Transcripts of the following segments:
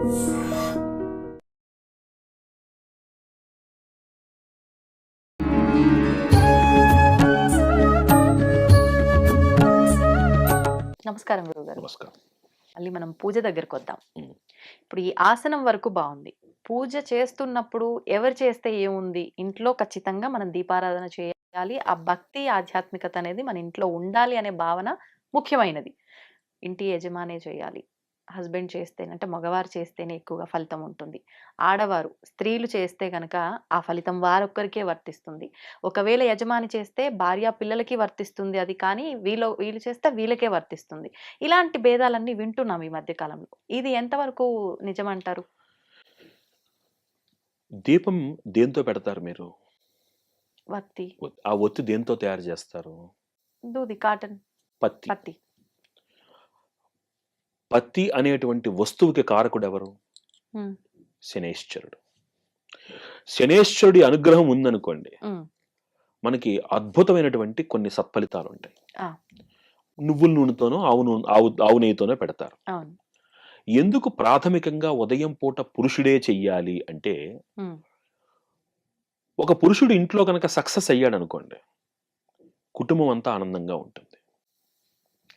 నమస్కారం గురువుగారు. నమస్కారం. మళ్ళీ మనం పూజ దగ్గరకొద్దాం. హ్మ్. ఇప్పుడు ఈ ఆసనం వరకు బావుంది. పూజ చేస్తున్నప్పుడు ఎవరు చేస్తే ఏముంది? ఇంట్లో ఖచ్చితంగా మనం దీపారాధన చేయాలి. ఆ భక్తి, ఆధ్యాత్మికత అనేది మన ఇంట్లో ఉండాలి అనే భావన ముఖ్యమైనది. ఇంటి యజమానే చేయాలి. హస్బెండ్ చేస్తేనే అంటే మగవారు చేస్తేనే ఎక్కువగా ఫలితం ఉంటుంది. ఆడవారు, స్త్రీలు చేస్తే గనక ఆ ఫలితం వారొక్కరికే వర్తిస్తుంది. ఒకవేళ యజమాని చేస్తే భార్య, పిల్లలకి వర్తిస్తుంది అది. కానీ వీళ్ళు చేస్తే వీళ్ళకే వర్తిస్తుంది. ఇలాంటి భేదాలన్నీ వింటున్నాం ఈ మధ్య కాలంలో. ఇది ఎంతవరకు నిజమంటారు? దీపం దేనితో పెడతారు మీరు? వత్తి, ఆ ఒత్తి దేనితో తయారు చేస్తారు? దూది, కాటన్, పత్తి. పత్తి. పత్తి అనేటువంటి వస్తువుకి కారకుడెవరు? హ్మ్. శనేశ్వరుడు. శనేశ్వరుడి అనుగ్రహం ఉందనుకోండి, హ్మ్. మనకి అద్భుతమైనటువంటి కొన్ని సత్ఫలితాలుంటాయి. ఆ! నువ్వుల నూనెతోనో, ఆవు నెయ్యితోనో పెడతారు. అవును. ఎందుకు ప్రాథమికంగా ఉదయం పూట పురుషుడే చెయ్యాలి అంటే, హ్మ్. ఒక పురుషుడు ఇంట్లో గనక సక్సెస్ అయ్యాడనుకోండి, కుటుంబం అంతా ఆనందంగా ఉంటుంది.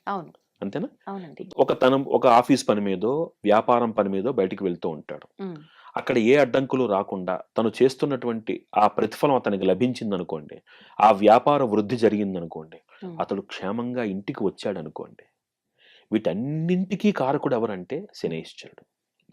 అవును. అంతేనా? అవునండి. ఒక ఆఫీస్ పని మీదో, వ్యాపారం పని మీదో బయటికి వెళ్తూ ఉంటాడు. హ్మ్. అక్కడ ఏ అడ్డంకులు రాకుండా తను చేస్తున్నటువంటి ఆ ప్రతిఫలం అతనికి లభించిందనుకోండి, ఆ వ్యాపార వృద్ధి జరిగిందనుకోండి, హ్మ్. అతడు క్షేమంగా ఇంటికి వచ్చాడనుకోండి, వీటన్నింటికీ కారకుడు ఎవరంటే శనైశ్వరుడు.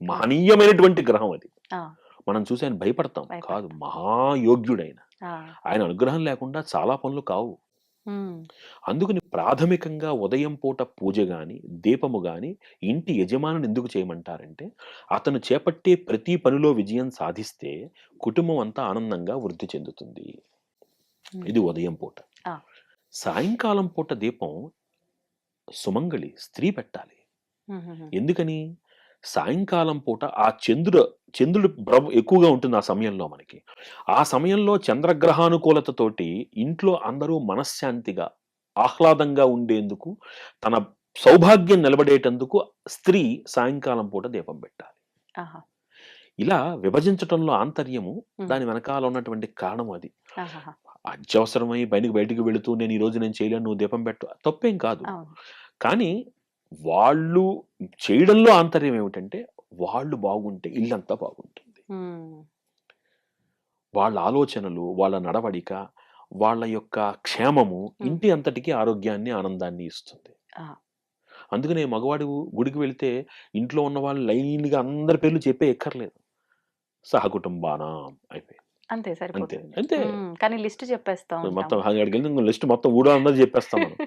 మహనీయమైనటువంటి గ్రహం అది. ఆ! మనం చూసి ఆయన భయపడతాం కాదు, భయపడతాం. మహాయోగ్యుడైన. ఆ! ఆయన అనుగ్రహం లేకుండా చాలా పనులు కావు. హ్మ్. అందుకని ప్రాథమికంగా ఉదయం పూట పూజ గాని, దీపము గాని ఇంటి యజమానిని ఎందుకు చేయమంటారంటే, అతను చేపట్టే ప్రతి పనిలో విజయం సాధిస్తే కుటుంబం అంతా ఆనందంగా వృద్ధి చెందుతుంది. ఇది హుహు. ఉదయం పూట. ఆ! సాయంకాలం పూట దీపం సుమంగళి స్త్రీ పెట్టాలి. హుహుహు. ఎందుకని? సాయంకాలం పూట ఆ చంద్రుడు ఎక్కువగా ఉంటుంది ఆ సమయంలో మనకి. ఆ సమయంలో చంద్రగ్రహానుకూలతతోటి ఇంట్లో అందరూ మనశ్శాంతిగా, ఆహ్లాదంగా ఉండేందుకు, తన సౌభాగ్యం నిలబడేటందుకు స్త్రీ సాయంకాలం పూట దీపం పెట్టాలి. ఆహా! ఇలా విభజించటంలో ఆంతర్యము, హ్మ్. దాని వెనకాల ఉన్నటువంటి కారణం అది. ఆహాహా! అత్యవసరమై బయటికి వెళుతూ నేను చేయలేను, నువ్వు దీపం పెట్టు, తప్పేం కాదు. అవును. కానీ వాళ్ళు చేయడంలో ఆంతర్యం ఏమిటంటే, వాళ్ళు బాగుంటే ఇల్లంతా బాగుంటుంది. హ్మ్. వాళ్ళ ఆలోచనలు, వాళ్ళ నడవడిక, వాళ్ళ యొక్క క్షేమము హ్మ్. ఇంటి అంతటికి ఆరోగ్యాన్ని, ఆనందాన్ని ఇస్తుంది. ఆ! అందుకనే మగవాడు గుడికి వెళ్తే ఇంట్లో ఉన్న వాళ్ళు లైన్‌గా అందరి పేర్లు చెప్పే ఎక్కర్లేదు. సహకుటుంబానాం అయిపోయింది. అంతే అంతే. సరిపోతుంది. అంతే. హ్మ్. కానీ లిస్ట్ చెప్పేస్తా మొత్తం ఉంటాము. అక్కడికెళ్ళి లిస్ట్ మొత్తం ఊరందరిది చెప్పేస్తాం మనం.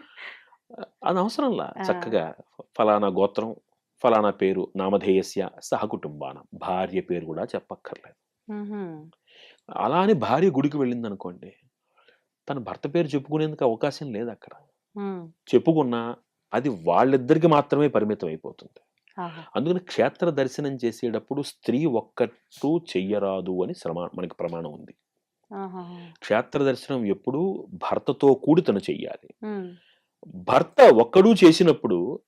అది అవసరంలా. ఆ! చక్కగా ఫలానా గోత్రం, ఫలానా పేరు, నామధేయస్య సహకుటుంబానాం. భార్య పేరు గూడా చెప్పక్కర్లేదు. హుహు. అలా అని భార్య గుడికి వెళ్ళిందనుకోండి, తన భర్త పేరు చెప్పుకునేందుకు అవకాశం లేదక్కడ. హ్మ్. చెప్పుకున్నా అది వాళ్ళిద్దరికి మాత్రమే పరిమితం అయిపోతుంది. ఆహా! అందుకని క్షేత్ర దర్శనం చేసేటప్పుడు స్త్రీ ఒక్కటూ చెయ్యరాదు అని మనకి ప్రమాణం ఉంది. ఆహాహా! క్షేత్ర దర్శనం ఎప్పుడూ భర్తతో కూడి తను చెయ్యాలి. హ్మ్. భర్త ఒక్కడు చేసినప్పుడు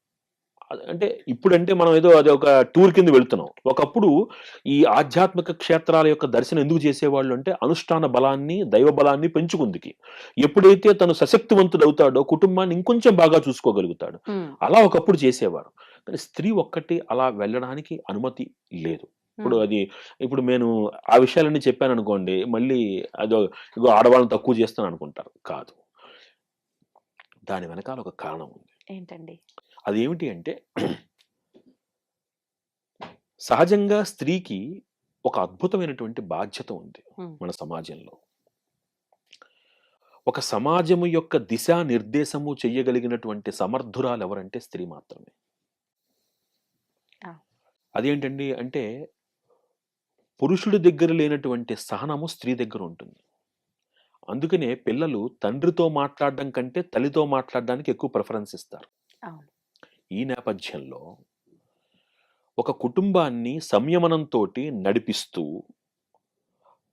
అంటే ఇప్పుడంటే మనం ఏదో అది ఒక టూర్ కింద వెళ్తున్నాం. ఒకప్పుడు ఈ ఆధ్యాత్మిక క్షేత్రాల యొక్క దర్శనం ఎందుకు చేసేవాళ్ళు అంటే అనుష్ఠాన బలాన్ని, దైవ బలాన్ని పెంచుకుందుకి. ఎప్పుడైతే తను సశక్తివంతుడవుతాడో కుటుంబాన్ని ఇంకొంచెం బాగా చూసుకోగలుగుతాడు. హ్మ్. అలా ఒకప్పుడు చేసేవారు. కానీ స్త్రీ ఒక్కటి అలా వెళ్ళడానికి అనుమతి లేదు. ఇప్పుడు హ్మ్. ఇప్పుడు నేను ఆ విషయాలన్నీ చెప్పాననుకోండి, మళ్ళీ అదో ఇగో ఆడవాళ్ళని తక్కువ చేస్తాననుకుంటారు. కాదు. దాని వెనకాల ఒక కారణం ఉంది. ఏంటండి? అదేమిటి అంటే సహజంగా స్త్రీకి ఒక అద్భుతమైనటువంటి బాధ్యత ఉంది హ్మ్. మన సమాజంలో. ఒక సమాజము యొక్క దిశానిర్దేశము చెయ్యగలిగినటువంటి సమర్థురాలు ఎవరంటే స్త్రీ మాత్రమే. ఆ! అదేంటండి అంటే, పురుషుడి దగ్గర లేనటువంటి సహనము స్త్రీ దగ్గర ఉంటుంది. అందుకనే పిల్లలు తండ్రితో మాట్లాడడం కంటే తల్లితో మాట్లాడడానికి ఎక్కువ ప్రిఫరెన్స్ ఇస్తారు. అవును. ఈ నేపథ్యంలో ఒక కుటుంబాన్ని సంయమనంతోటి నడిపిస్తూ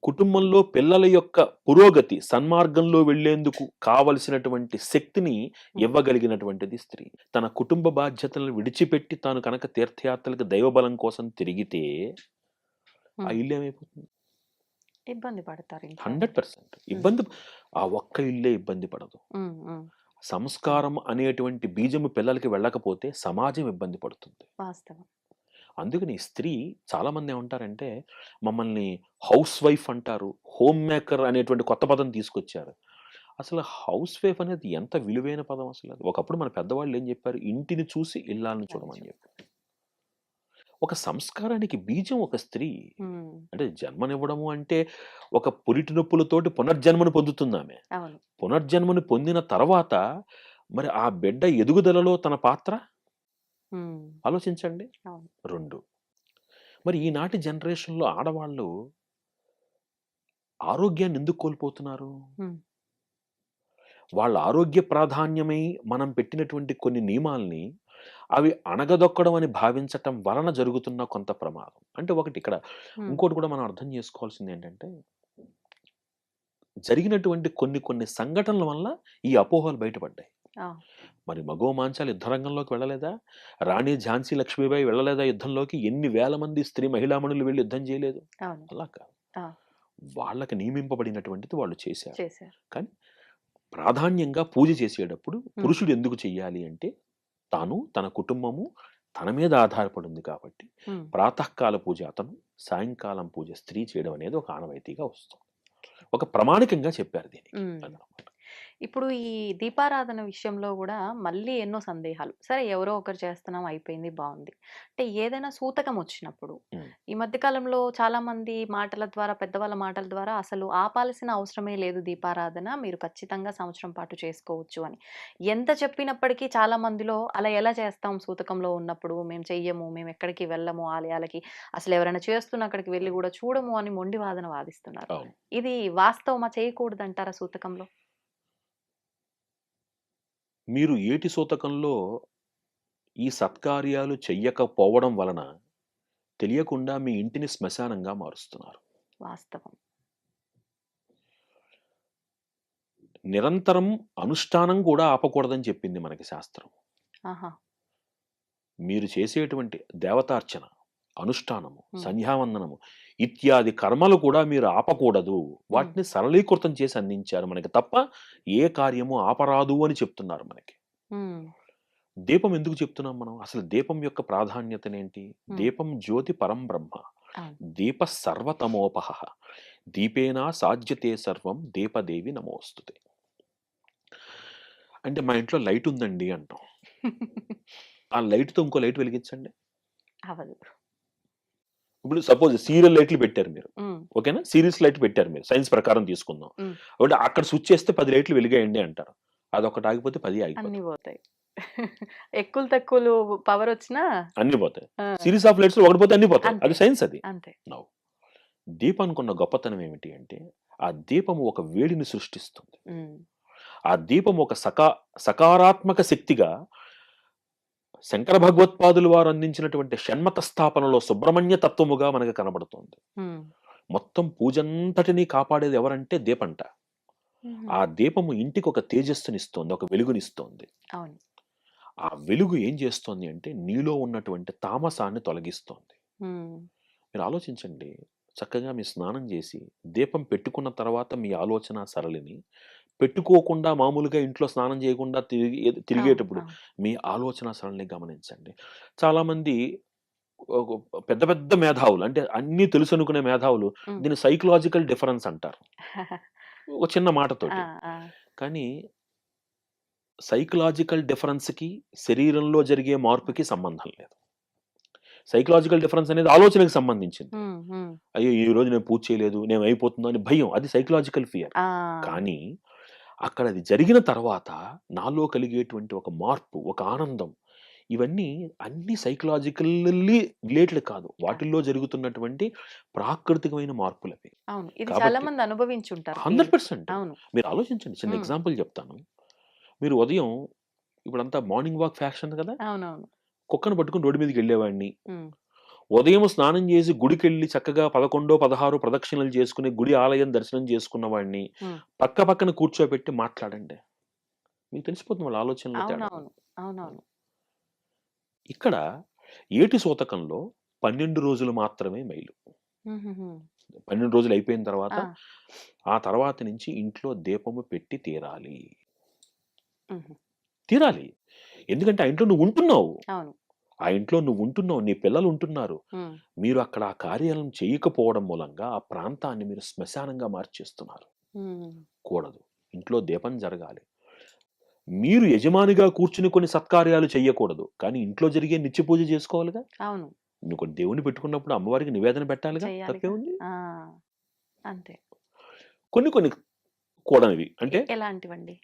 కుటుంబంలో పిల్లల యొక్క పురోగతి, సన్మార్గంలో వెళ్ళేందుకు కావలసినటువంటి శక్తిని హ్మ్. ఇవ్వగలిగినటువంటిది స్త్రీ. తన కుటుంబ బాధ్యతలను విడిచిపెట్టి తాను కనుక తీర్థయాత్రలకు దైవబలం కోసం తిరిగితే ఆ హ్మ్. ఇల్లు ఏమైపోతుంది? ఇబ్బంది పడతారు ఇంట్లో వాళ్ళు. 100% హ్మ్. ఇబ్బంది. ఆ ఒక్క ఇల్లే ఇబ్బంది పడదు. హ్మ్. హ్మ్. అవును. సంస్కారం అనేటువంటి బీజము పిల్లలకి వెళ్ళకపోతే సమాజం ఇబ్బంది పడుతుంది. వాస్తవం. అందుకని స్త్రీ చాలామంది ఏమంటారంటే, మమ్మల్ని హౌస్ వైఫ్ అంటారు. హోమ్ మేకర్ అనేటువంటి కొత్త పదం తీసుకొచ్చారు. అసలు హౌస్ వైఫ్ అనేది ఎంత విలువైన పదం అసలు అది. ఒకప్పుడు మన పెద్దవాళ్ళు ఏం చెప్పారు? ఇంటిని చూసి ఇల్లాలని చూడమని చెప్పారు. ఒక సంస్కారానికి బీజం ఒక స్త్రీ. హ్మ్. అంటే జన్మనివ్వడము అంటే ఒక పురిటి నొప్పులతోటి పునర్జన్మను పొందుతుందామె. అవును. పునర్జన్మను పొందిన తర్వాత మరి ఆ బిడ్డ ఎదుగుదలలో తన పాత్ర హ్మ్. ఆలోచించండి. అవును. 2 మరి ఈనాటి జనరేషన్‌లో ఆడవాళ్ళు ఆరోగ్యాన్ని ఎందుకు కోల్పోతున్నారు? హ్మ్. వాళ్ళ ఆరోగ్య ప్రాధాన్యమై మనం పెట్టినటువంటి కొన్ని నియమాల్ని అవి అణగదొక్కడం అని భావించటం వలన జరుగుతున్న కొంత ప్రమాదం. అంటే ఒకటి ఇక్కడ హ్మ్. ఇంకోటి కూడా మనం అర్థం చేసుకోవాల్సిందేంటంటే, జరిగినటువంటి కొన్ని కొన్ని సంఘటనల వల్ల ఈ అపోహలు బయటపడ్డాయి. ఆ! మరి మగవ మాంచాలు యుద్ధ రంగంలోకి వెళ్ళలేదా? రాణి ఝాన్సీ లక్ష్మీబాయి వెళ్ళలేదా యుద్ధంలోకి? ఎన్ని వేల మంది స్త్రీ మహిళామణులు వెళ్లి యుద్ధం చేయలేదు? అవును. అలా కాదు. ఆ! వాళ్ళకి నియమింపబడినటువంటిది వాళ్ళు చేశారు. చేశారు. కానీ ప్రాధాన్యంగా పూజ చేసేటప్పుడు హ్మ్. పురుషుడు ఎందుకు చెయ్యాలి అంటే, తాను, తన కుటుంబము తన మీద ఆధారపడింది కాబట్టి, హ్మ్. ప్రాతకాల పూజ అతను, సాయంకాలం పూజ స్త్రీ చేయడం అనేది ఒక ఆనవాయితీగా వస్తుంది. ఒక ప్రామాణికంగా చెప్పారు దీనికి. హ్మ్. అదనమాట. ఇప్పుడు ఈ దీపారాధన విషయంలో గూడా మళ్ళీ ఎన్నో సందేహాలు. సరే ఎవరో ఒకరు చేస్తున్నాం అయిపోయింది బావుంది. అంటే ఏదైనా సూతకం వచ్చినప్పుడు హ్మ్. ఈ మధ్య కాలంలో చాలామంది మాటల ద్వారా పెద్దవాళ్ళ మాటల ద్వారా అసలు ఆపాల్సిన అవసరమే లేదు దీపారాధన. మీరు ఖచ్చితంగా సంవత్సరం పాటు చేసుకోవచ్చు అని. ఎంత చెప్పినప్పటికీ చాలా మందిలో అలా ఎలా చేస్తాం సూతకంలో ఉన్నప్పుడు మేము చెయ్యము. మేము ఎక్కడికి వెళ్ళము ఆలయాలకి. అసలు ఎవరైనా చేస్తున్న అక్కడికి వెళ్లి గూడా చూడము అని మొండి వాదన వాదిస్తున్నారు. అవును. ఇది వాస్తవమా? చేయకూడదంటారా సూతకంలో? మీరు ఏటి సూతకంలో ఈ సత్కార్యాలు చెయ్యకపోవడం వలన తెలియకుండా మీ ఇంటిని శ్మశానంగా మారుస్తున్నారు. వాస్తవం. నిరంతరం అనుష్ఠానం కూడా ఆపకూడదని చెప్పింది మనకి శాస్త్రం. ఆహా! మీరు చేసేటువంటి దేవతార్చన, అనుష్ఠానము, హ్మ్. సంధ్యావందనము ఇత్యాది కర్మలు కూడా మీరు ఆపకూడదు. హ్మ్. వాటిని సరళీకృతం చేసి అందించారు మనకి తప్ప, ఏ కార్యము ఆపరాదు అని చెప్తున్నారు మనకి. హ్మ్. దీపం ఎందుకు చెప్తున్నాం మనం? అసలు దీపం యొక్క ప్రాధాన్యతనేంటి? హ్మ్. దీపం జ్యోతి పరం బ్రహ్మ. అవును. దీప సర్వతమోపహః. దీపేనా సాధ్యతే సర్వం దీపదేవి నమోస్తుతే. అంటే మా ఇంట్లో లైట్ ఉందండి అంటాం. ఆ లైట్‌తో ఇంకో లైట్ వెలిగించండి. అవ్వదు. ఇప్పుడు సపోజ్ సీరియల్ లైట్లు పెట్టారు మీరు. హ్మ్. ఓకేనా? సీరీస్ లైట్ పెట్టారు మీరు. సైన్స్ ప్రకారం తీసుకుందాం. హ్మ్. అంటే అక్కడ స్విచ్ చేస్తే 10 లైట్లు వెలిగాయండి అంటారు. అదొకటి ఆగిపోతే 10 అన్నీ ఆగిపోతాయి. పోతాయి. ఎక్కులు తక్కువలు పవరొచ్చినా అన్నీ పోతాయి. ఆ! సీరీస్ ఆఫ్ లైట్స్‌లో ఒకటి పోతే అన్నీ పోతాయి. అంతే. అది సైన్స్ అది. అంతే. నౌ దీపానికున్న గొప్పతనం ఏమిటి అంటే, ఆ దీపము ఒక వేడిని సృష్టిస్తుంది. హ్మ్. ఆ దీపం ఒక సకారాత్మక శక్తిగా శంకర భగవత్పాదులు వారు అందించినటువంటి షణ్మత స్థాపనలో సుబ్రహ్మణ్య తత్వముగా మనకు కనబడుతోంది. హ్మ్. మొత్తం పూజంతటిని కాపాడేది ఎవరంటే దీపంట. హుహు. ఆ దీపము ఇంటికొక తేజస్సునిస్తోంది. ఒక వెలుగునిస్తోంది. అవును. ఆ వెలుగు ఏం చేస్తోంది అంటే, నీలో ఉన్నటువంటి తామసాన్ని తొలగిస్తోంది. హ్మ్. మీరు ఆలోచించండి. చక్కగా మీరు స్నానం చేసి, దీపం పెట్టుకున్న తర్వాత మీ ఆలోచన సరళిని, పెట్టుకోకుండా మామూలుగా ఇంట్లో స్నానం చేయకుండా అవును. తిరిగేటప్పుడు అవును. మీ ఆలోచన సరళిని గమనించండి. చాలామంది ఒక పెద్ద పెద్ద మేధావులు అంటే అన్నీ తెలుసనుకునే మేధావులు హ్మ్. దీన్ని సైకలాజికల్ డిఫరెన్స్ అంటారు. ఒక చిన్న ఆ! మాటతోటి. ఆ! కానీ సైకలాజికల్ డిఫరెన్స్‌కి, శరీరంలో జరిగే మార్పుకి సంబంధం లేదు. సైకలాజికల్ డిఫరెన్స్ అనేది ఆలోచనకి సంబంధించింది. హ్మ్. హ్మ్. అయ్యో! ఈరోజు నేను పూజ చేయలేదు. నేనయిపోతుందో అని భయం. అది సైకలాజికల్ ఫియర్. ఆ! కానీ అక్కడ అది జరిగిన తర్వాత నాలో కలిగేటువంటి ఒక మార్పు, ఒక ఆనందం ఇవన్నీ అన్నీ సైకలాజికల్లీ రిలేటెడ్ కాదు. కాదు. వాటిల్లో జరుగుతున్నటువంటి ప్రాకృతికమైన మార్పులవి. అవును. ఇది చాలా కాబట్టి మంది అనుభవించుంటారు ఫీల్. 100% అవును. మీరు ఆలోచించండి. చిన్న హ్మ్. ఎగ్జాంపుల్ చెప్తాను. మీరు ఉదయం ఇప్పుడంతా మార్నింగ్ వాక్ ఫ్యాషన్ కదా! అవునవును. కుక్కను పట్టుకొని రోడ్డు మీదకెళ్ళేవాడిని. హ్మ్. ఉదయం స్నానం చేసి గుడికెళ్ళి చక్కగా 11, 16 ప్రదక్షిణలు చేసుకుని గుడి ఆలయం దర్శనం చేసుకున్న వాడిని హ్మ్. పక్క పక్కన కూర్చోబెట్టి మాట్లాడండి. మీకు తెలిసిపోతుంది వాళ్ళ ఆలోచనలో తేడా. అవునవును. అవునవును. ఇక్కడ ఏటి సూతకంలో 12 రోజులు మాత్రమే మైలు. హుహుహు. 12 రోజులు అయిపోయిన తర్వాత, ఆ! ఆ తర్వాత నుంచి ఇంట్లో దీపము పెట్టి తీరాలి. హుహు. తీరాలి. ఎందుకంటే ఆ ఇంట్లో నువ్వుంటున్నావు. అవును. ఆ ఇంట్లో నువ్వుంటున్నావు. నీ పిల్లలుంటున్నారు. హ్మ్. మీరు అక్కడ ఆ కార్యాలను చేయకపోవడం మూలంగా ఆ ప్రాంతాన్ని మీరు శ్మశానంగా మార్చేస్తున్నారు. హ్మ్. కూడదు. ఇంట్లో దీపం జరగాలి. మీరు యజమానిగా కూర్చుని కొన్ని సత్కార్యాలు చెయ్యకూడదు. కానీ ఇంట్లో జరిగే నిత్య పూజ చేసుకోవాలిగా. అవును. నువ్వు దేవుడిని పెట్టుకున్నప్పుడు అమ్మవారికి నివేదన పెట్టాలిగా. చెయ్యాలిగా. తప్పేముంది? ఆ! అంతే. కొన్ని కొన్ని కూడనివి. అంటే ఎలాంటివండి?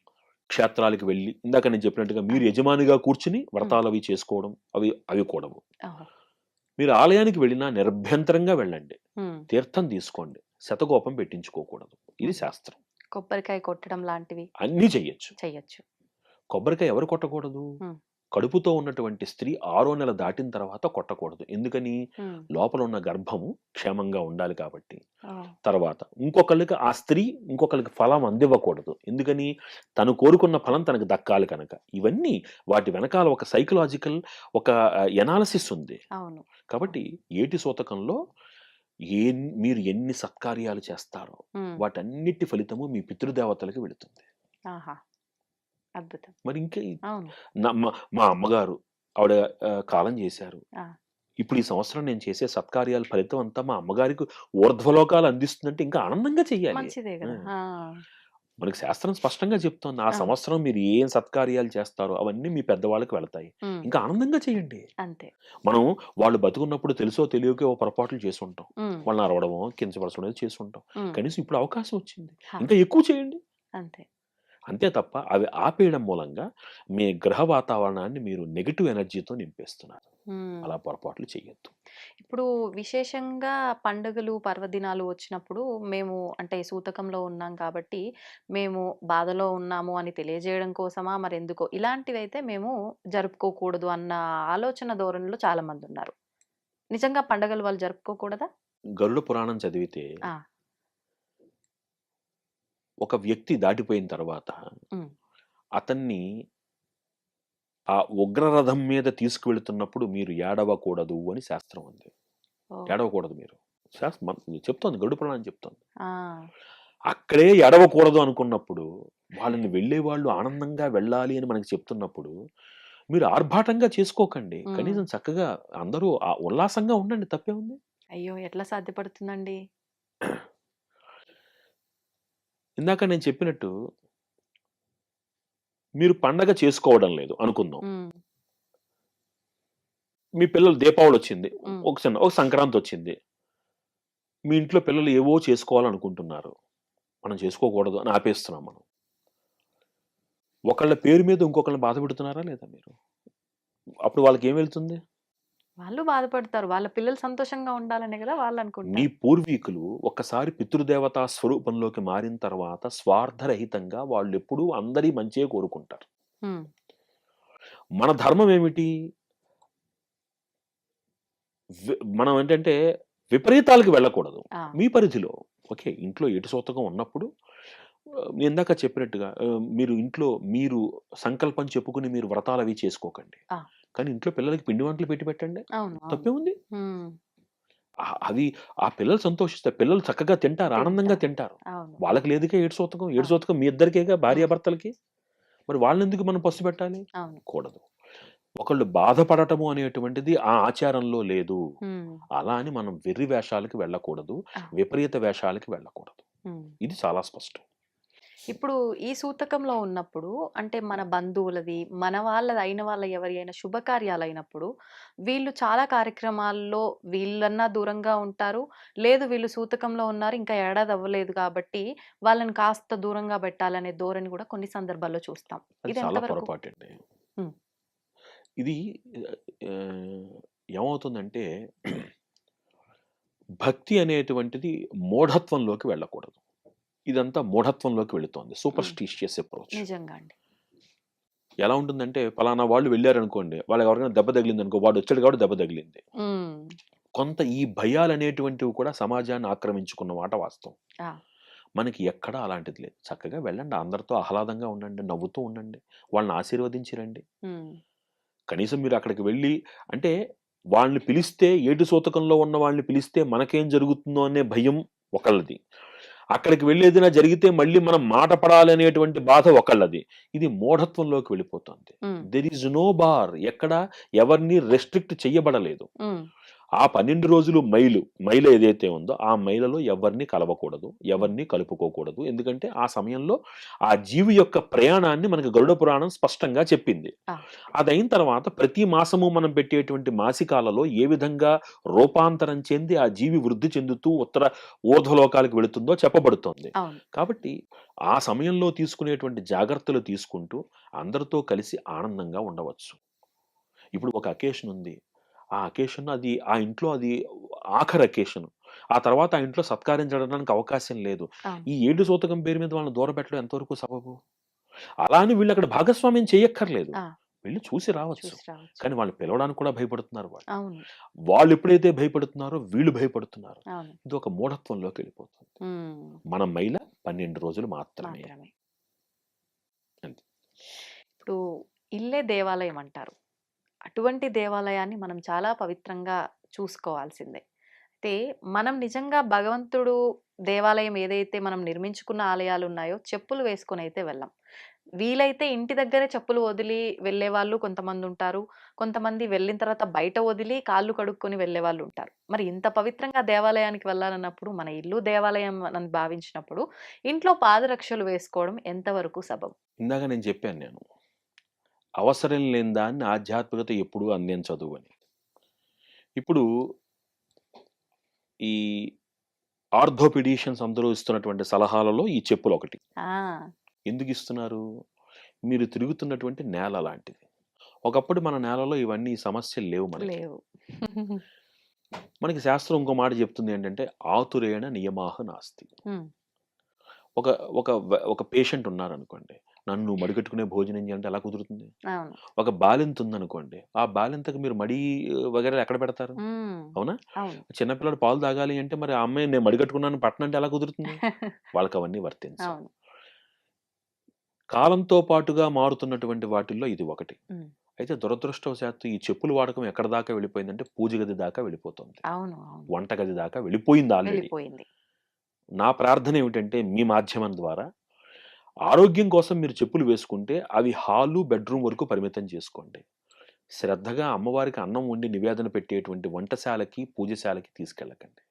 క్షేత్రాలకు వెళ్లి ఇందాక నేను చెప్పినట్టుగా ఆ! మీరు యజమానిగా కూర్చుని హ్మ్. వ్రతాలవి చేసుకోవడం అవి కూడవు. ఓహో! మీరు ఆలయానికి వెళ్ళినా నిర్భ్యంతరంగా వెళ్ళండి. హ్మ్. తీర్థం తీసుకోండి. శతకోపం పెట్టించుకోకూడదు. ఇది హుహు. శాస్త్రం. కొబ్బరికాయ కొట్టడం లాంటివి అన్నీ చెయ్యొచ్చు. చెయ్యొచ్చు. కొబ్బరికాయ ఎవరు కొట్టకూడదు? హ్మ్. కడుపుతో ఉన్నటువంటి స్త్రీ 6వ నెల దాటిన తర్వాత కొట్టకూడదు. ఎందుకని? హ్మ్. లోపల ఉన్న గర్భము క్షేమంగా ఉండాలి కాబట్టి. ఓహ్! తర్వాత ఇంకొకళ్ళకి ఆ స్త్రీ ఇంకొకళ్ళకి ఫలం అందివ్వకూడదు. ఎందుకని? తను కోరుకున్న ఫలం తనకు దక్కాలి కనుక. ఇవన్నీ వాటి వెనకాల ఒక సైకలాజికల్ ఒక ఎనాలిసిస్ ఉంది. అవును. అవును. కాబట్టి ఏటి సూతకంలో మీరు ఎన్ని సత్కార్యాలు చేస్తారో హ్మ్. వాటన్నిటి ఫలితము మీ పితృదేవతలకి వెళుతుంది. ఆహా! అద్భుతం. మరి ఇంకే అవును. మా మా అమ్మగారు ఆవిడ కాలం చేశారు. ఆ! ఇప్పుడు ఈ సంవత్సరం నేను చేసే సత్కార్యాల ఫలితం అంతా మా అమ్మగారికి ఊర్ధ్వలోకాలు అందిస్తుందంటే ఇంకా ఆనందంగా చెయ్యాలి. మంచిదే ఆ! గదా! ఆ! మనకి శాస్త్రం స్పష్టంగా చెప్తోంది. ఆ అవును. సంవత్సరం మీరు ఏం సత్కార్యాలు చేస్తారో అవన్నీ మీ పెద్దవాళ్ళకి వెళతాయి. హ్మ్. ఇంకా ఆనందంగా చేయండి. అంతే. మనం వాళ్ళు బతికున్నప్పుడు తెలుసో తెలియకో ఓ పొరపాట్లు చేసుంటాం. హ్మ్. వాళ్ళని అరవడమో, కించపరచడమో చేసుంటాం. హ్మ్. కనీసం ఇప్పుడు అవకాశం వచ్చింది. హా! ఇంకా ఎక్కువ చేయండి. అంతే. అంతే తప్ప అవి ఆపేయడం మూలంగా మీ గ్రహ వాతావరణాన్ని మీరు నెగెటివ్ ఎనర్జీతో నింపేస్తున్నారు. హ్మ్. అలా పొరపాట్లు చేయొద్దు. ఇప్పుడు విశేషంగా పండుగలు, పర్వదినాలు వచ్చినప్పుడు మేము అంటే సూతకంలో ఉన్నాం కాబట్టి, మేము బాధలో ఉన్నాము అని తెలియజేయడం కోసమా మరెందుకో ఇలాంటివైతే మేము జరుపుకోకూడదు అన్న ఆలోచన ధోరణిలో చాలామందున్నారు. నిజంగా పండగలు వాళ్ళు జరుపుకోకూడదా? గరుడ పురాణం చదివితే ఆ! ఒక వ్యక్తి దాటిపోయిన తర్వాత హ్మ్. అతన్ని ఆ ఉగ్రరథం మీద తీసుకువెళ్తున్నప్పుడు మీరు ఏడవకూడదు అని శాస్త్రం ఉంది. ఓహ్! ఏడవకూడదు మీరు. చెప్తోంది గరుడ పురాణం చెప్తోంది. ఆ! అక్కడే ఏడవకూడదు అనుకున్నప్పుడు, వాళ్ళని వెళ్ళేవాళ్ళు ఆనందంగా వెళ్ళాలి అని మనకు చెప్తున్నప్పుడు, మీరు ఆర్భాటంగా చేసుకోకండి. హ్మ్. కనీసం చక్కగా అందరూ ఉల్లాసంగా ఉండండి తప్పేముంది? అయ్యో! ఎట్లా సాధ్యపడుతుందండి? ఇందాక నేను చెప్పినట్టు మీరు పండగ చేసుకోవడం లేదు అనుకుందాం. హ్మ్. మీ పిల్లలు దీపావళొచ్చింది. హ్మ్. ఒక సంక్రాంతొచ్చింది. మీ ఇంట్లో పిల్లలు ఏవో చేసుకోవాలనుకుంటున్నారు. మనం చేసుకోకూడదు అని ఆపేస్తున్నాం మనం. ఒకళ్ళ పేరు మీద ఇంకొకళ్ళని బాధపెడుతున్నారా లేదా మీరు? అప్పుడు వాళ్ళకేం వెళ్తుంది? వాళ్ళు బాధపడతారు. వాళ్ళ పిల్లలు సంతోషంగా ఉండాలనే గదా మీ వాళ్ళనుకుంటారు. పూర్వీకులు ఒక్కసారి పితృదేవతా స్వరూపంలోకి మారిన తర్వాత స్వార్థరహితంగా వాళ్ళెప్పుడూ అందరి మంచే కోరుకుంటారు. హ్మ్. మన ధర్మం ఏమిటి? మనం ఏంటంటే విపరీతాలకు వెళ్ళకూడదు. ఆ! మీ పరిధిలో ఓకే. ఇంట్లో ఏటి సూతకం ఉన్నప్పుడు నేను ఇందాక చెప్పినట్టుగా మీరు ఇంట్లో మీరు సంకల్పం చెప్పుకొని మీరు వ్రతాలవి చేసుకోకండి. ఆ! కానీ ఇంట్లో పిల్లలకి పిండి వంటలు పెట్టి పెట్టండి. అవును. అవును. తప్పేముంది? హ్మ్. అవి ఆ పిల్లలు సంతోషిస్తారు. పిల్లలు చక్కగా తింటారు. ఆనందంగా తింటారు. తింటారు. అవును. వాళ్ళకి లేదుగా ఏడు సూతకం. ఏడు అవును. సూతకం మీ ఇద్దరికేగా హ్మ్. భార్యాభర్తలకి. మరి వాళ్ళనెందుకు మనం పస్తుబెట్టాలి? అవును. కూడదు. ఒకళ్ళు బాధపడటము అనేటువంటిది ఆ ఆచారంలో లేదు. హ్మ్. అలా అని మనం వెర్రి వేషాలకి వెళ్ళకూడదు. ఆ! విపరీత వేషాలకి వెళ్ళకూడదు. హ్మ్. ఇది చాలా స్పష్టం. ఇప్పుడు ఈ సూతకంలో ఉన్నప్పుడు అంటే మన బంధువులది, మన వాళ్ళది అయిన వాళ్ళ ఎవరి అయినా శుభకార్యాలైనప్పుడు వీళ్ళు చాలా కార్యక్రమాల్లో వీళ్ళన్నా దూరంగా ఉంటారు. లేదు వీళ్ళు సూతకంలో ఉన్నారు. ఇంకా ఏడాది అవ్వలేదు కాబట్టి వాళ్ళని కాస్త దూరంగా పెట్టాలనే ధోరణి గూడా కొన్ని సందర్భాల్లో చూస్తాం. అది ఇది చాలా ఎంతవరకు? పొరపాటండి. హ్మ్. ఇది ఆహ్, ఏమవుతుందంటే భక్తి అనేటువంటిది మూఢత్వంలోకి వెళ్ళకూడదు. ఇదంతా మూఢత్వంలోకి వెళుతోంది. హ్మ్. Superstitious approach. నిజంగా అండి. ఎలా ఉంటుందంటే పలానా వాళ్ళు వెళ్లారనుకోండి. వాళ్ళకెవరికైనా దెబ్బ తగిలిందనుకో వాడొచ్చాడు కాబట్టి దెబ్బ తగిలింది. హ్మ్. కొంత ఈ భయాలనేటువంటివి కూడా సమాజాన్ని ఆక్రమించుకున్న మాట వాస్తవం. ఆ! మనకి ఎక్కడా అలాంటిది లేదు. చక్కగా వెళ్ళండి. అందరితో ఆహ్లాదంగా ఉండండి. నవ్వుతూ ఉండండి. వాళ్ళని ఆశీర్వదించి రండి. హ్మ్. కనీసం మీరు అక్కడికి వెళ్ళి అంటే వాళ్ళని పిలిస్తే ఏటు సూతకంలో ఉన్న వాళ్ళని పిలిస్తే మనకేం జరుగుతుందో అనే భయం ఒకళ్ళది. అక్కడికి వెళ్ళి ఏదైనా జరిగితే మళ్ళీ మనం మాట పడాలి అనేటువంటి బాధ ఒకళ్ళది. ఇది మూఢత్వంలోకి వెళ్ళిపోతుంది. Hmm. There is no bar. ఎక్కడ ఎవరిని రెస్ట్రిక్ట్ చెయ్యబడలేదు. హ్మ్. ఆ 12 రోజులు మైలు ఏదైతే ఉందో ఆ మైలలో ఎవరిని కలవకూడదు. ఎవరిని కలుపుకోకూడదు. ఎందుకంటే ఆ సమయంలో ఆ జీవి యొక్క ప్రయాణాన్ని మనకి గరుడ పురాణం స్పష్టంగా చెప్పింది. ఆ! అదయిన తర్వాత ప్రతి మాసము మనం పెట్టేటువంటి మాసికాలలో ఏ విధంగా రూపాంతరం చెంది ఆ జీవి వృద్ధి చెందుతూ ఊర్ధ్వలోకాలకు వెళుతుందో చెప్పబడుతోంది. అవును. కాబట్టి ఆ సమయంలో తీసుకునేటువంటి జాగ్రత్తలు తీసుకుంటూ అందరితో కలిసి ఆనందంగా ఉండవచ్చు. ఇప్పుడు ఒక అకేషన్ ఉంది. ఆ అకేషన్ అది ఆ ఇంట్లో అది ఆఖరి అకేషన్. ఆ తర్వాత ఆ ఇంట్లో సత్కార్యం జరగడానికి అవకాశం లేదు. అవును. ఈ ఏడు సూతకం పేరు మీద వాళ్ళని దూరపెట్టడం ఎంతవరకు సబబు? అలా అని వీళ్ళక్కడ భాగస్వామ్యం చేయక్కర్లేదు. ఆ! వెళ్లి చూసి రావచ్చు. చూసి రావచ్చు. కానీ వాళ్ళని పిలవడానికి కూడా భయపడుతున్నారు వాళ్ళు. అవును. వాళ్ళెప్పుడైతే భయపడుతున్నారో వీళ్ళు భయపడుతున్నారు. అవును. ఇదొక మూఢత్వంలోకెళ్ళిపోతుంది. హ్మ్. మన మైల 12 రోజులు మాత్రమే. మాత్రమే. అంతే. ఇప్పుడు ఇల్లే దేవాలయం అంటారు. అటువంటి దేవాలయాన్ని మనం చాలా పవిత్రంగా చూసుకోవాల్సిందే. అయితే మనం నిజంగా భగవంతుడు దేవాలయం ఏదైతే మనం నిర్మించుకున్న ఆలయాలున్నాయో చెప్పులు వేసుకొనైతే వెళ్ళం. వీలైతే ఇంటి దగ్గరే చెప్పులు వదిలి వెళ్ళేవాళ్ళు కొంతమందుంటారు. కొంతమంది వెళ్ళిన తర్వాత బయట వదిలి కాళ్ళు కడుక్కొని వెళ్ళేవాళ్ళుంటారు. మరి ఇంత పవిత్రంగా దేవాలయానికి వెళ్ళాలన్నప్పుడు మన ఇల్లు దేవాలయం అని భావించినప్పుడు ఇంట్లో పాదరక్షలు వేసుకోవడం ఎంతవరకు సబబు? ఇందాక నేను చెప్పాను. అవసరం లేని దాన్ని ఆధ్యాత్మికత ఎప్పుడూ అందించదు అని. ఇప్పుడు ఈ ఆర్థోపెడిషియన్స్ అందరూ ఇస్తున్నటువంటి సలహాలలో ఈ చెప్పులొకటి. ఆ! ఎందుకిస్తున్నారు? మీరు తిరుగుతున్నటువంటి నేల లాంటిది. ఒకప్పుడు మన నేలలో ఇవన్నీ ఈ సమస్యలు లేవు మనకి. లేవు. మనకి శాస్త్రం ఇంకో మాట చెప్తుంది ఏంటంటే, ఆతురేణ నియమాహ నాస్తి. హ్మ్. ఒక ఒక పేషెంట్ ఉన్నారనుకోండి. నన్ను మడికట్టుకునే భోజనం చేయాలంటే ఎలా కుదురుతుంది? అవును. ఒక బాలింత ఉందనుకోండి. ఆ బాలింతకి మీరు మడి వగైరా ఎక్కడ పెడతారు? హ్మ్. అవునా? అవును. చిన్న పిల్లాడు పాలు తాగాలి అంటే మరి ఆ అమ్మాయి నేను మడికట్టుకున్నాను పట్టనంటే ఎలా కుదురుతుంది? వాళ్ళకవన్నీ వర్తించవు. అవును. కాలంతో పాటుగా మారుతున్నటువంటి వాటిల్లో ఇది ఒకటి. హ్మ్. అయితే దురదృష్టవశాత్తు ఈ చెప్పుల వాడకం ఎక్కడి దాకా వెళ్ళిపోయిందంటే పూజ గది దాకా వెళ్ళిపోతుంది. అవును. అవును. వంటగది దాకా వెళ్ళిపోయింది ఆల్రెడీ. వెళ్ళిపోయింది. నా ప్రార్థన ఏమిటంటే మీ మాధ్యమం ద్వారా ఆరోగ్యం కోసం మీరు చెప్పులు వేసుకుంటే అవి హాలు, బెడ్‌రూమ్ వరకు పరిమితం చేసుకోండి. శ్రద్ధగా అమ్మవారికి అన్నం వండి నివేదన పెట్టేటువంటి వంటశాలకి, పూజశాలకి తీసుకెళ్ళకండి.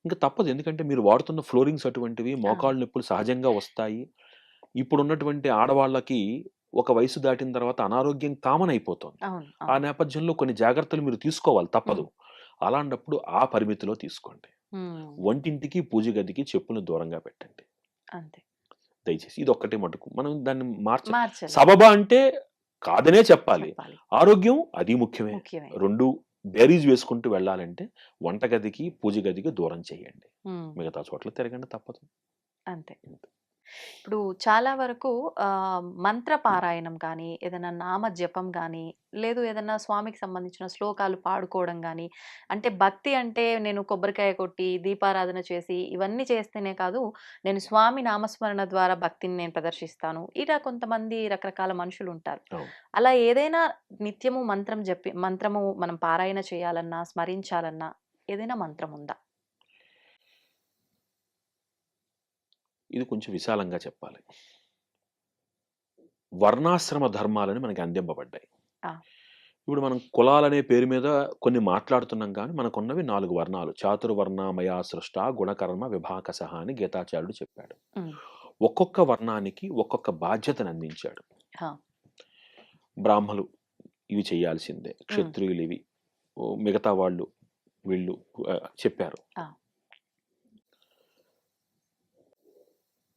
ఇంక తప్పదు. ఎందుకంటే మీరు వాడుతున్న ఫ్లోరింగ్స్ అటువంటివి, ఆ! మోకాళ్ళు నొప్పులు సహజంగా వస్తాయి. ఇప్పుడున్నటువంటి ఆడవాళ్ళకి ఒక వయసు దాటిన తర్వాత అనారోగ్యం కామన్ అయిపోతోంది. అవును. ఆ అవును. నేపథ్యంలో కొన్ని జాగ్రత్తలు మీరు తీసుకోవాలి తప్పదు. హ్మ్. అలాంటప్పుడు ఆ పరిమితిలో తీసుకోండి. హ్మ్. వంటింటికి, పూజ గదికి చెప్పులను దూరంగా పెట్టండి. అంతే. దయచేసి ఇదొక్కటే మటుకు. మనం దాన్ని మార్చలేం. సబబా అంటే కాదనే చెప్పాలి. చెప్పాలి. ఆరోగ్యం అది ముఖ్యమే. ముఖ్యమే. 2 బేరీజ్ వేసుకుంటూ వెళ్ళాలంటే వంటగదికి, పూజ గదికి దూరం చేయండి. హ్మ్. మిగతా చోట్ల తిరగండి తప్పదు. అంతే. ఇప్పుడు చాలా వరకు మంత్ర పారాయణం గానీ, ఏదైనా నామ జపం గానీ, లేదు ఏదన్నా స్వామికి సంబంధించిన శ్లోకాలు పాడుకోవడం గానీ, అంటే భక్తి అంటే నేను కొబ్బరికాయ కొట్టి, దీపారాధన చేసి, ఇవన్నీ చేస్తేనే కాదు, నేను స్వామి నామస్మరణ ద్వారా భక్తిని నేను ప్రదర్శిస్తాను. ఇలా కొంతమంది రకరకాల మనుషులుంటారు. అవును. అలా ఏదైనా నిత్యము మంత్రము మనం పారాయణ చేయాలన్నా, స్మరించాలన్నా ఏదైనా మంత్రముందా? ఇది కొంచెం విశాలంగా చెప్పాలి. వర్ణాశ్రమ ధర్మాలని మనకి అందింపబడ్డాయి. ఆ! ఇప్పుడు మనం కులాలనే పేరు మీద కొన్ని మాట్లాడుతున్నాం గానీ, మనకున్నవి 4 వర్ణాలు. చాతుర్వర్ణమయా సృష్టా గుణకర్మ విభాగశః అని గీతాచార్యుడు చెప్పాడు. హ్మ్. ఒక్కొక్క వర్ణానికి ఒక్కొక్క బాధ్యతనందించాడు. ఆ! బ్రాహ్మలు ఇవి చేయాల్సిందే. హ్మ్. క్షత్రియులివి. మిగతా వాళ్ళు వీళ్ళు చెప్పారు. ఆ!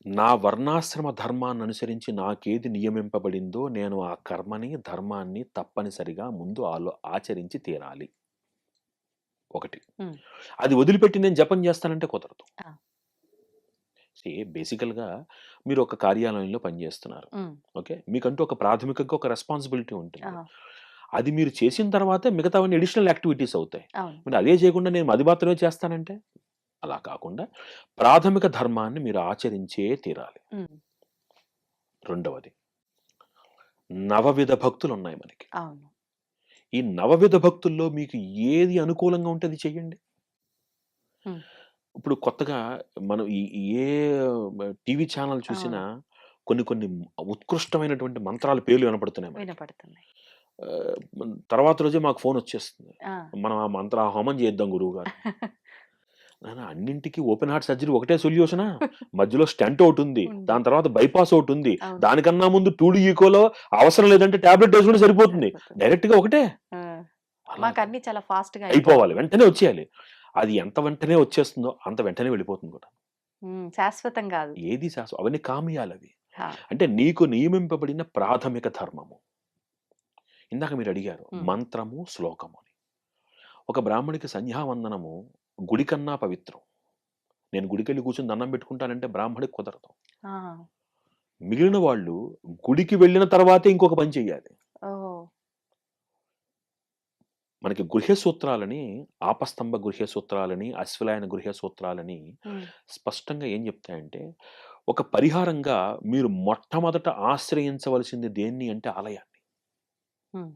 నా వర్ణాశ్రమ ధర్మాన్ననుసరించి నాకేది నియమింపబడిందో నేను ఆ కర్మని, ధర్మాన్ని తప్పనిసరిగా ముందు ఆచరించి తీరాలి. ఒకటి. హ్మ్. అది వదిలిపెట్టి నేను జపం చేస్తానంటే కుదరదు. ఆ! బేసికల్‌గా మీరు ఒక కార్యాలయంలో పనిచేస్తున్నారు. హ్మ్. ఓకే. మీకంటూ ఒక ప్రాథమికంగా ఒక రెస్పాన్సిబిలిటీ ఉంటుంది. ఆ! అది మీరు చేసిన తర్వాతే మిగతావన్నీ అడిషనల్ యాక్టివిటీస్ అవుతాయి. అవును. మరి అదే చేయకుండా నేను అది మాత్రమే చేస్తానంటే అలా కాకుండా ప్రాథమిక ధర్మాన్ని మీరు ఆచరించే తీరాలి. హ్మ్. రెండవది నవవిధ భక్తులున్నాయి మనకి. అవును. ఈ నవవిధ భక్తుల్లో మీకు ఏది అనుకూలంగా ఉంటే అది చెయ్యండి. హ్మ్. ఇప్పుడు కొత్తగా మనం ఏ టీవీ ఛానల్ ఆ! చూసినా కొన్ని కొన్ని ఉత్కృష్టమైనటువంటి మంత్రాల పేర్లు వినపడుతున్నాయి మనకి. వినపడుతున్నాయి. తర్వాత రోజే మాకు ఫోనొచ్చేస్తుంది. ఆ! మనం ఆ హోమం చేద్దాం గురువుగారు. నాన్న అన్నింటికి ఓపెన్ హార్ట్ సర్జరీ ఒకటే సొల్యూషనా? మధ్యలో స్టంట్ ఒకటుంది. ఉంది. దాని తర్వాత బైపాస్ ఒకటుంది. అవును. దానికన్నా ముందు 2D ఈకోలో అవసరం లేదంటే టాబ్లెట్ యేసుకుంటే సరిపోతుంది. సరిపోతుంది. డైరెక్ట్‌గా ఒకటే. ఆ! అలాగా మాకన్నీ చాలా ఫాస్ట్‌గా అయిపోవాలి. అయిపోవాలి. వెంటనే వచ్చేయాలి. అది ఎంత వెంటనే వచ్చేస్తుందో అంత వెంటనే వెళ్ళిపోతుంది కూడా. శాశ్వతం గాదు. ఏది అవన్నీ కామ్యాలవి. ఆ! అంటే నీకు నియమింపబడిన ప్రాథమిక ధర్మము. ఇందాక మీరడిగారు హ్మ్. మంత్రము, శ్లోకము అని. ఒక బ్రాహ్మడికి సంధ్యావందనము గుడి కన్నా పవిత్రం. నేను గుడికెళ్ళి కూర్చొని దండం పెట్టుకుంటానంటే బ్రాహ్మడికి కుదరదు. ఆ! మిగిలిన వాళ్ళు గుడికి వెళ్ళిన తర్వాతే ఇంకొక పని చెయ్యాలి. ఓహ్! మనకి గృహ్య సూత్రాలని, ఆపస్తంభ గృహ్య సూత్రాలని, అశ్వలాయన గృహ్య సూత్రాలని హ్మ్. స్పష్టంగా ఏం చెప్తాయంటే, ఒక పరిహారంగా మీరు మొట్టమొదట ఆశ్రయించవలసింది దేన్ని అంటే ఆలయాన్ని. హ్మ్.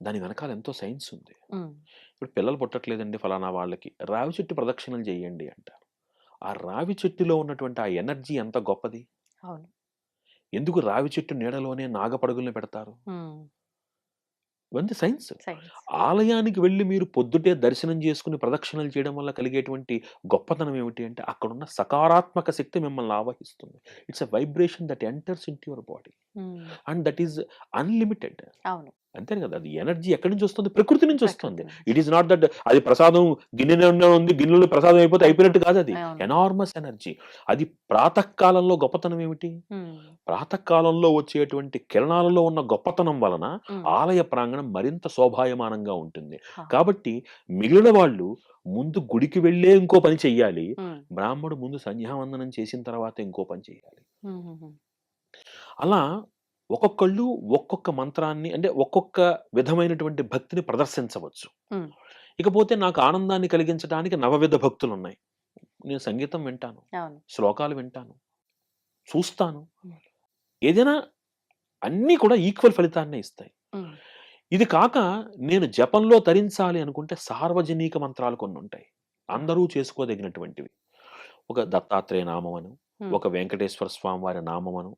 దాని వెనకాల ఎంతో సైన్స్ ఉంది. హ్మ్. ఇప్పుడు పిల్లలు పుట్టట్లేదండి ఫలానా వాళ్ళకి. రావి చెట్టు ప్రదక్షిణలు చేయండి అంటారు. ఆ రావి చెట్టులో ఉన్నటువంటి ఆ ఎనర్జీ ఎంత గొప్పది. అవును. ఎందుకు రావి చెట్టు నీడలోనే నాగపడుగుల్ని పెడతారు? హ్మ్. ఇవన్నీ సైన్స్. సైన్స్. ఆలయానికి వెళ్లి మీరు పొద్దుటే దర్శనం చేసుకొని ప్రదక్షిణలు చేయడం వల్ల కలిగేటువంటి గొప్పతనం ఏమిటి అంటే అక్కడున్న సకారాత్మక శక్తి మిమ్మల్ని ఆవహిస్తుంది. It's a vibration that enters into your body hmm. And that is unlimited. అవును. అంతే కదా! అది ఎనర్జీ ఎక్కడి నుంచి వస్తుంది? ప్రకృతి నుంచి ప్రకృతి వస్తుంది. నుంచి. ఇట్ ఈస్ నాట్ దట్ అది ప్రసాదం గిన్నెలోనే ఉంది. గిన్నెలో ప్రసాదం అయిపోతే అయిపోయినట్టు అయిపోతుంది. కాదది. అవును. Enormous energy. అది ప్రాతఃకాలంలో గొప్పతనం ఏమిటి? హ్మ్. ప్రాతఃకాలంలో వచ్చేటువంటి కిరణాలలో ఉన్న గొప్పతనం వలన హ్మ్. ఆలయ ప్రాంగణం మరింత శోభాయమానంగా ఉంటుంది. ఆ! కాబట్టి మిగిలిన వాళ్ళు ముందు గుడికి వెళ్ళే ఇంకో పని చెయ్యాలి. హ్మ్. బ్రాహ్మడు ముందు సంధ్యావందనం చేసిన తర్వాత ఇంకో పని చేయాలి. హుహుహు. అలా ఒక్కొక్కళ్ళు ఒక్కొక్క మంత్రాన్ని అంటే ఒక్కొక్క విధమైనటువంటి భక్తిని ప్రదర్శించవచ్చు. హ్మ్. ఇకపోతే నాకు ఆనందాన్ని కలిగించడానికి నవవిధ భక్తులున్నాయి. నేను సంగీతం వింటాను. అవును. శ్లోకాలు వింటాను. చూస్తాను. హ్మ్. ఏదైనా అన్నీ కూడా ఈక్వల్ ఫలితాన్నే ఇస్తాయి. హ్మ్. ఇది కాక నేను జపంలో తరించాలి అనుకుంటే సార్వజనీక మంత్రాలు కొన్నుంటాయి. ఆహా! అందరూ చేసుకోదగినటువంటివి. ఒక దత్తాత్రేయ నామమను, హ్మ్. ఒక వెంకటేశ్వర స్వామి వారి నామమను,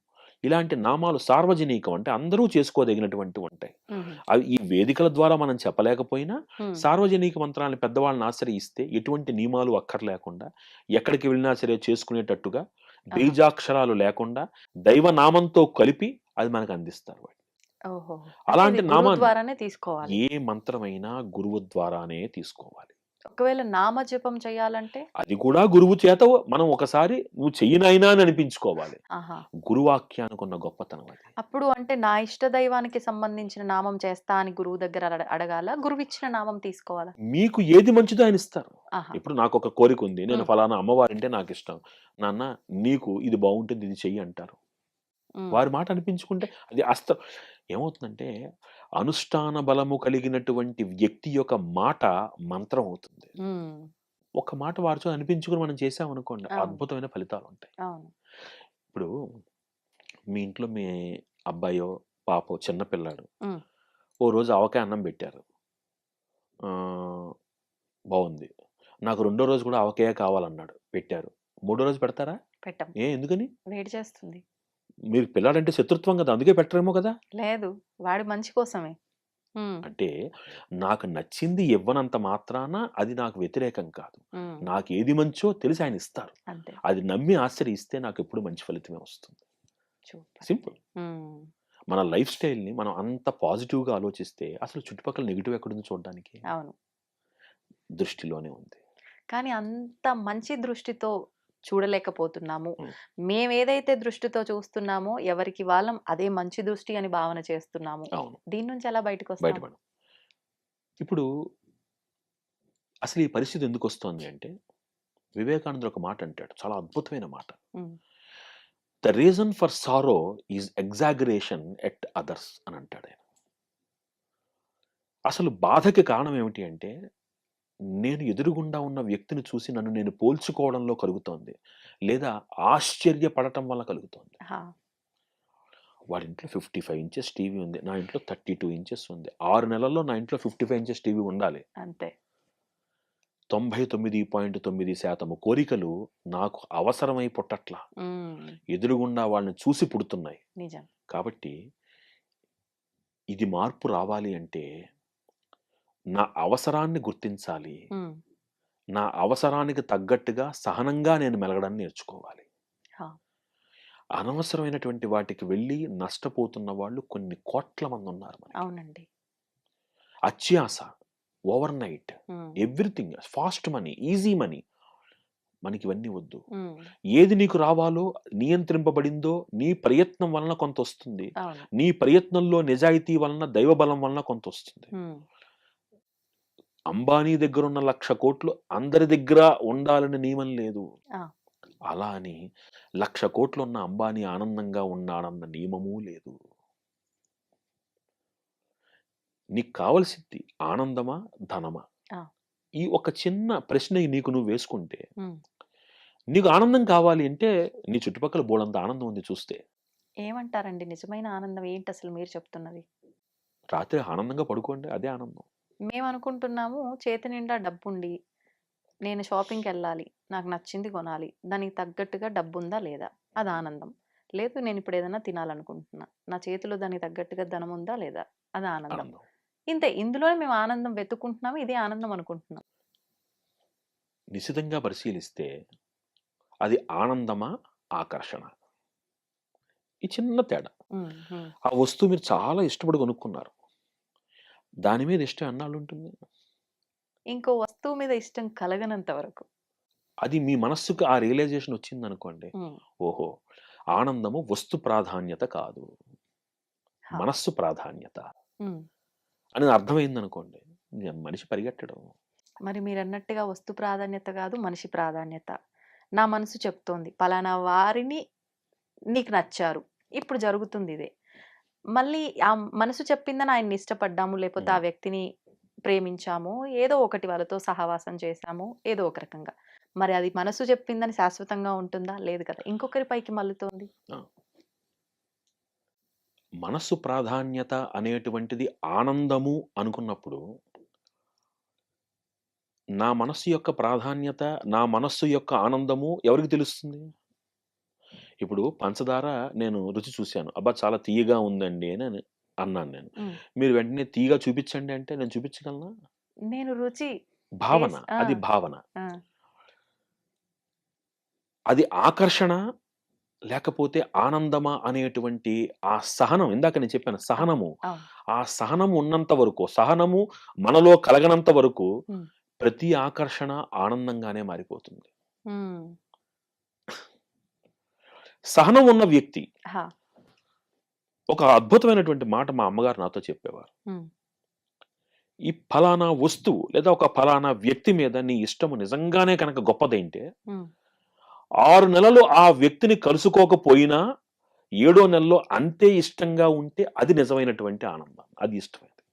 ఇలాంటి నామాలు సార్వజనీకం అంటే అందరూ చేసుకోదగినటువంటివుంటాయి. హుహు. అవి ఈ వేదికల ద్వారా మనం చెప్పలేకపోయినా హ్మ్. సార్వజనీక మంత్రాలను పెద్దవాళ్ళని ఆశ్రయిస్తే ఎటువంటి నియమాలు అక్కర్లేకుండా ఎక్కడికి వెళ్ళినా సరే చేసుకునేటట్టుగా ఆహా! బీజాక్షరాలు లేకుండా దైవ నామంతో కలిపి అది మనకు అందిస్తారు వాళ్ళు. ఓహోహో! అంటే ఇది అలాంటి గురువు నామాన్ని ద్వారానే తీసుకోవాలి. ఏ మంత్రమైనా గురువు ద్వారానే తీసుకోవాలి. ఒకవేళ నామజపం చేయాలంటే? అది కూడా గురువు చేత మనం ఒకసారి "నువ్వు చెయ్యి నాయనా" అని అనిపించుకోవాలి. ఆహా! గురువాక్యానికున్న గొప్పతనం అది. అప్పుడు అంటే నా ఇష్ట దైవానికి సంబంధించిన నామం చేస్తా అని గురువు దగ్గర అడగాలా? గురువిచ్చిన నామం తీసుకోవాలా? మీకు ఏది మంచిదో ఆయన ఇస్తారు. ఆహా! ఇప్పుడు నాకొక కోరికుంది. నేను హ్మ్. ఫలానా అమ్మవారంటే నాకిష్టం. నాన్న నీకు ఇది బావుంటుంది ఇది చెయ్యి అంటారు. హ్మ్. వారి మాట అనిపించుకుంటే అది ఏమవుతుందంటే అనుష్ఠాన బలము కలిగినటువంటి వ్యక్తి యొక్క మాట మంత్రం అవుతుంది. హ్మ్. ఒక్క మాట వారితో అనిపించుకొని మనం చేశామనుకోండి అవును. అద్భుతమైన ఫలితాలుంటాయి. అవును. ఇప్పుడు మీ ఇంట్లో మీ అబ్బాయో, పాపో చిన్న పిల్లాడు. హ్మ్. ఓ రోజు ఆవకాయ అన్నం పెట్టారు. ఆహ్, బావుంది. నాకు రెండో రోజు కూడా ఆవకాయే కావాలన్నాడు. పెట్టారు. మూడో రోజు పెడతారా? పెట్టం. ఎందుకని? వేడి చేస్తుంది. మీరు పిల్లాడంటే శత్రుత్వం గదా! అందుకే పెట్టరేమో గదా! లేదు. వాడి మంచి కోసమే. హ్మ్. అంటే నాకు నచ్చింది ఇవ్వనంత మాత్రాన అది నాకు వ్యతిరేకం కాదు. హ్మ్. నాకేది మంచో తెలిసి ఆయనిస్తారు. అంతే. అది నమ్మి ఆశ్రయిస్తే నాకెప్పుడు మంచి ఫలితమే వస్తుంది. సూపర్ అండి. సింపుల్. హ్మ్. మన లైఫ్ స్టైల్‌ని మనం అంత పాజిటివ్‌గా ఆలోచిస్తే అసలు చుట్టుపక్కల నెగెటివ్ ఎక్కడుంది చూడడానికి? అవును. దృష్టిలోనే ఉంది. కానీ అంత మంచి దృష్టితో చూడలేకపోతున్నాము. హ్మ్. మేమేదైతే దృష్టితో చూస్తున్నామో ఎవరికి వాళ్ళం అదే మంచి దృష్టి అని భావన చేస్తున్నాము. అవును. దీని నుంచి ఎలా బయటకొస్తాం? బయటపడం. ఇప్పుడు అసలు ఈ పరిస్థితి ఎందుకొస్తోంది అంటే, వివేకానందుడు ఒక మాట అంటాడు. చాలా అద్భుతమైన మాట. హ్మ్. The reason for sorrow is exaggeration at others అని అంటాడాయన. అసలు బాధకి కారణం ఏమిటి అంటే, నేను ఎదురుగుండా ఉన్న వ్యక్తిని చూసి నన్ను నేను పోల్చుకోవడంలో కలుగుతోంది. లేదా ఆశ్చర్యపడటం వల్ల కలుగుతోంది. ఆ! వాడి ఇంట్లో 55 ఇంచెస్ టీవీ ఉంది. నా ఇంట్లో 32 ఇంచెస్ ఉంది. 6 నెలల్లో నా ఇంట్లో 55 ఇంచెస్ టీవీ ఉండాలి. అంతే. 99.9% కోరికలు నాకు అవసరమై పుట్టట్ల. హ్మ్. ఎదురుగుండా వాళ్ళని చూసి పుడుతున్నాయి. నిజం. కాబట్టి ఇది మార్పు రావాలి అంటే, నా అవసరాన్ని గుర్తించాలి. హ్మ్. నా అవసరానికి తగ్గట్టుగా సహనంగా నేను మెలగడాన్ని నేర్చుకోవాలి. ఆ! అనవసరమైనటువంటి వాటికి వెళ్ళి నష్టపోతున్న వాళ్ళు కొన్ని కోట్ల మందున్నారు మనకి. అవునండి. అత్యాస, overnight, hmm. Everything fast money, easy money. మనకివన్నీ వద్దు. హ్మ్. ఏది నీకు రావాలో నియంత్రింపబడిందో నీ ప్రయత్నం వలన కొంతొస్తుంది. అవును. నీ ప్రయత్నంలో నిజాయితీ వలన, దైవబలం వలన కొంతొస్తుంది. హ్మ్. అంబానీ దగ్గరున్న 1,00,00,000,000 అందరి దగ్గర ఉండాలని నియమం లేదు. ఆ! అలా అని 1,00,00,000,000 ఉన్న అంబానీ ఆనందంగా ఉన్నాడన్న నియమమూ లేదు. నీకు కావాల్సింది ఆనందమా? ధనమా? ఆ! ఈ ఒక చిన్న ప్రశ్న నీకు నువ్వు వేసుకుంటే, హ్మ్. నీకు ఆనందం కావాలి అంటే నీ చుట్టుపక్కల బోలెడంత ఆనందం ఉంది చూస్తే. ఏమంటారండి నిజమైన ఆనందం ఏంటసలు మీరు చెప్తున్నది? రాత్రి ఆనందంగా పడుకోండి అదే ఆనందం. మేమనుకుంటున్నాము చేతి నిండా డబ్బుండి, నేను షాపింగ్‌కెళ్ళాలి. నాకు నచ్చింది కొనాలి. దానికి తగ్గట్టుగా డబ్బుందా లేదా? అది ఆనందం. లేదు నేనిప్పుడు ఏదైనా తినాలనుకుంటున్నా. నా చేతిలో దానికి తగ్గట్టుగా ధనముందా లేదా? అది ఆనందం. ఆనందం. ఇంతే ఇందులోనే మేము ఆనందం వెతుక్కుంటున్నాము. ఇదే ఆనందం అనుకుంటున్నాం. నిశితంగా పరిశీలిస్తే అది ఆనందమా? ఆకర్షణ? ఈ చిన్న తేడా. హ్మ్. హ్మ్. ఆ వస్తువు మీరు చాలా ఇష్టపడి కొనుక్కున్నారు. దాని మీద ఇష్టం ఎన్నాళ్ళుంటుంది? ఇంకో వస్తువు మీద ఇష్టం కలగనంత వరకు. అది మీ మనస్సుకి ఆ రియలైజేషన్ వచ్చిందనుకోండి. హ్మ్. ఓహో! ఆనందము వస్తు ప్రాధాన్యత కాదు. హా! మనస్సు ప్రాధాన్యత హ్మ్. అనేది అర్థమైందనుకోండి. మనిషి పరిగెట్టడు. మరి మీరన్నట్టుగా వస్తు ప్రాధాన్యత గాదు, మనిషి ప్రాధాన్యత. నా మనసు చెప్తోంది. పలానా వారిని నీకు నచ్చారు. ఇప్పుడు జరుగుతుందిదే. మళ్ళీ ఆ మనసు చెప్పిందని ఆయన్ని ఇష్టపడ్డాము, లేపోతే ఆ హ్మ్. వ్యక్తిని ప్రేమించాము, ఏదో ఒకటి వాళ్ళతో సహవాసం చేశాము, ఏదో ఒక రకంగా. మరి అది మనసు చెప్పిందని శాశ్వతంగా ఉంటుందా? లేదు కదా! ఇంకొకరి పైకి మల్లుతోంది. ఆ! మనస్సు ప్రాధాన్యత అనేటువంటిది ఆనందము అనుకున్నప్పుడు, నా మనస్సు యొక్క ప్రాధాన్యత, నా మనస్సు యొక్క ఆనందము ఎవరికి తెలుస్తుంది? ఇప్పుడు పంచదార నేను రుచి చూసాను. అబ్బా! చాలా తియ్యగా ఉందండి అని అన్నాను నేను. హ్మ్. మీరు వెంటనే తియ్యగా చూపించండి అంటే నేను చూపించగలనా? నేను రుచి భావన. ఆ! అది భావన. ఆ! అది ఆకర్షణ లేకపోతే ఆనందమా అనేటువంటి ఆ సహనం ఇందాక నేను చెప్పాను అవును. సహనము. అవును. ఆ సహనం ఉన్నంత వరకు, సహనము మనలో కలగనంత వరకు హ్మ్. ప్రతి ఆకర్షణ ఆనందంగానే మారిపోతుంది. హ్మ్. సహనం ఉన్న వ్యక్తి హా! ఒక అద్భుతమైనటువంటి మాట మా అమ్మగారు నాతో చెప్పేవారు. హ్మ్. ఈ ఫలానా వస్తువు లేదా ఒక ఫలానా వ్యక్తి మీద నీ ఇష్టము నిజంగానే కనుక గొప్పదైంటే హ్మ్. 6 నెలలు ఆ వ్యక్తిని కలుసుకోకపోయినా, ఏడో నెలలో అంతే ఇష్టంగా ఉంటే అది నిజమైనటువంటి ఆనందం. అది ఇష్టమైనది.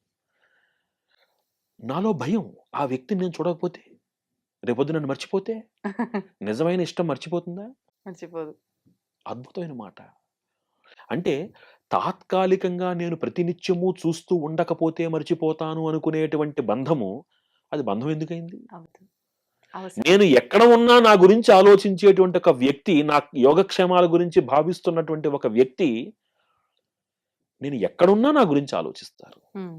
నాలో భయం. ఆ వ్యక్తిని నేను చూడకపోతే, రేపొద్దున నన్ను మర్చిపోతే, నిజమైన ఇష్టం మర్చిపోతుందా? మర్చిపోదు. అద్భుతమైన మాట. అంటే తాత్కాలికంగా నేను ప్రతినిత్యము చూస్తూ ఉండకపోతే మర్చిపోతాను అనుకునేటువంటి బంధము, అది బంధం ఎందుకయింది? అవుదు. అవసరం. నేను ఎక్కడ ఉన్నా నా గురించి ఆలోచించేటువంటి ఒక వ్యక్తి, నా యోగక్షేమాల గురించి భావిస్తున్నటువంటి ఒక వ్యక్తి, నేను ఎక్కడున్నా నా గురించి ఆలోచిస్తారు. హ్మ్.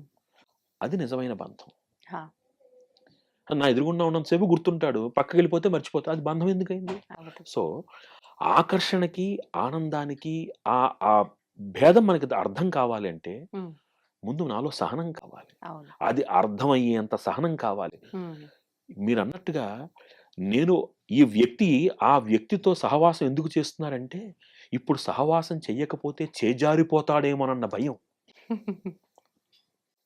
అది నిజమైన బంధం. హా! నా ఎదురుగుండా ఉన్నంత సేపు గుర్తుంటాడు. పక్కకెళ్ళిపోతే మర్చిపోతా. అది బంధం ఎందుకయింది? అవ్వదు. సో, ఆకర్షణకి, ఆనందానికి ఆ భేదం మనకి అర్థం కావాలి అంటే, హ్మ్. ముందు నాలో సహనం కావాలి. అవును. అది అర్థమయ్యేంత సహనం కావాలి. హ్మ్. మీరన్నట్టుగా నేను ఈ వ్యక్తి ఆ వ్యక్తితో సహవాసం ఎందుకు చేస్తున్నారంటే, ఇప్పుడు సహవాసం చెయ్యకపోతే చేజారిపోతాడేమోనన్న భయం.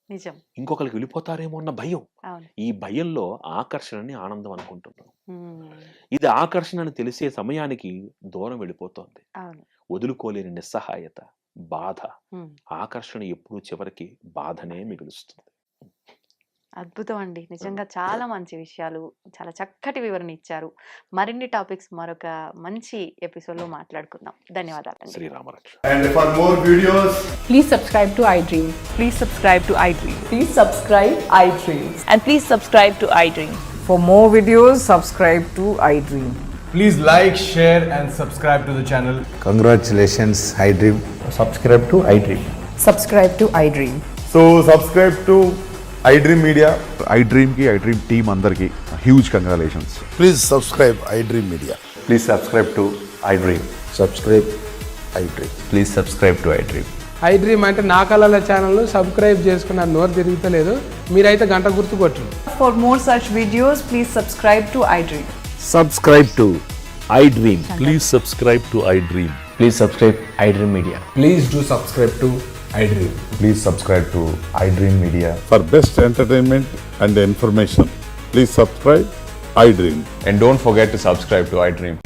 నిజం. ఇంకొకళ్ళకి వెళ్ళిపోతారేమో అన్న భయం. అవును. ఈ భయంలో ఆకర్షణని ఆనందం అనుకుంటున్నాం. హ్మ్. ఇది ఆకర్షణ అని తెలిసే సమయానికి దూరం వెళ్ళిపోతోంది. అవును. వదులుకోలేని నిస్సహాయత, బాధ. హ్మ్. ఆకర్షణ ఎప్పుడూ చివరికి బాధనే మిగులుస్తుంది. అద్భుతం అండి. నిజంగా చాలా మంచి విషయాలు, చాలా చక్కటి వివరణ ఇచ్చారు. మరిన్ని టాపిక్స్ మరొక మంచి ఎపిసోడ్‌లో మాట్లాడుకుందాం. ధన్యవాదాలండి. శ్రీరామరక్ష. And for more videos, Please subscribe to iDream. Please subscribe to iDream. Please subscribe iDream. And please subscribe to iDream. For more videos, subscribe to iDream. please like, share, and subscribe to the channel. Congratulations, iDream. Subscribe to iDream. Subscribe to iDream. So subscribe to iDream Media. iDream की iDream team अंदर की huge congratulations. Please subscribe iDream Media. Please subscribe to iDream. Subscribe iDream. Please subscribe to iDream. iDream అంటే నా కళల channel subscribe చేసుకున్న నోరు తిరుగుతలేదు, మీరైతే గంట గుర్తు కొట్టండి. For more such videos, please subscribe to iDream. Subscribe to iDream. Please subscribe to iDream. Please subscribe iDream Media. Please do subscribe to iDream. Please subscribe to iDream Media. For best entertainment and information, please subscribe iDream. And don't forget to subscribe to iDream.